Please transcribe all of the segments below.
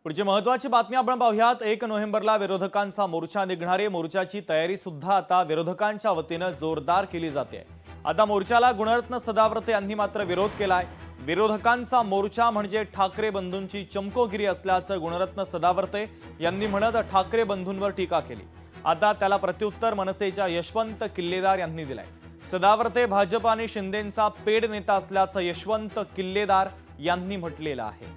पुढची महत्त्वाची बातमी आपण पाहूयात। 1 नोव्हेंबरला विरोधकांचा मोर्चा निघणार आहे। मोर्चाची तयारी सुद्धा आता विरोधकांच्या वतीने जोरदार केली जाते। आता मोर्चाला गुणरत्न सदावर्ते यांनी मात्र विरोध केलाय। विरोधकांचा मोर्चा म्हणजे ठाकरे बंधूंची चमकोगिरी असल्याचं गुणरत्न सदावर्ते यांनी म्हणत ठाकरे बंधूंवर टीका केली। आता त्याला प्रत्युत्तर मनसेच्या यशवंत किल्लेदार यांनी दिलंय। सदावर्ते भाजप आणि शिंदेंचा पेड नेता असल्याचं यशवंत किल्लेदार यांनी म्हटलेलं आहे।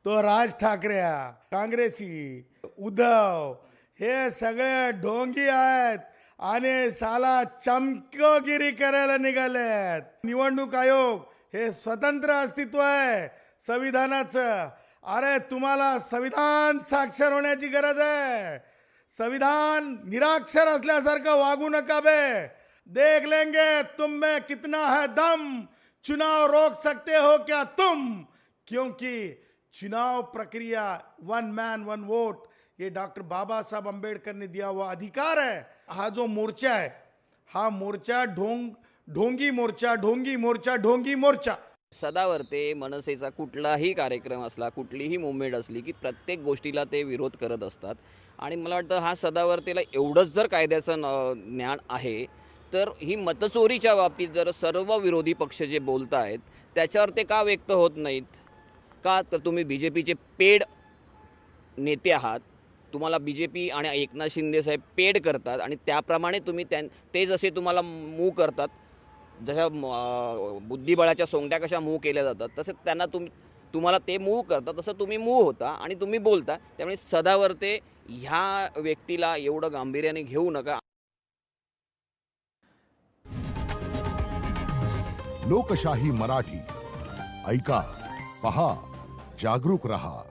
तो राज ठाकरे काँग्रेसी उद्धव हे सगळे ढोंगी आहेत आणि साला चमकोगिरी करायला निघालेत। निवडणूक आयोग हे स्वतंत्र अस्तित्व आहे संविधानाचं। अरे तुम्हाला संविधान साक्षर होण्याची गरज आहे। संविधान निराक्षर असल्यासारखं वागू नका बे। देख लेंगे तुम में कितना है दम, चुनाव रोक सकते हो क्या तुम, क्योंकि चुनाव प्रक्रिया वन मैन वन वोट ये डॉक्टर बाबा साहब अंबेडकर ने दिया हुआ अधिकार है। हा जो मोर्चा है हा मोर्चा ढोंगी मोर्चा ढोंगी मोर्चा ढोंगी मोर्चा। सदावर्ते मनसेचा कुठलाही कार्यक्रम असला कुठलीही मुवमेंट असली की प्रत्येक गोष्टीला ते विरोध करत असतात। आणि मला वाटतं हा सदावर्तेला एवढंच जर कायद्याचं ज्ञान आहे तर ही मतचोरीच्या बाबतीत जर सर्व विरोधी पक्ष जे बोलत आहेत त्याच्यावर ते का व्यक्त होत नाहीत का? तर तुम्ही बीजेपीचे पेड नेते आहात। तुम्हाला बीजेपी आणि एकनाथ शिंदे साहेब पेड करतात आणि त्याप्रमाणे तुम्ही ते जसे तुम्हाला मूव करतात, जशा बुद्धिबळाच्या सोंगट्या कशा मूव केल्या जातात तसे त्यांना तुम्हाला ते मूव करतात, तसं तुम्ही मूव होता आणि तुम्ही बोलता। त्यामुळे सदावर्ते ह्या व्यक्तीला एवढं गांभीर्याने घेऊ नका। लोकशाही मराठी ऐका, पहा, जागरूक रहा।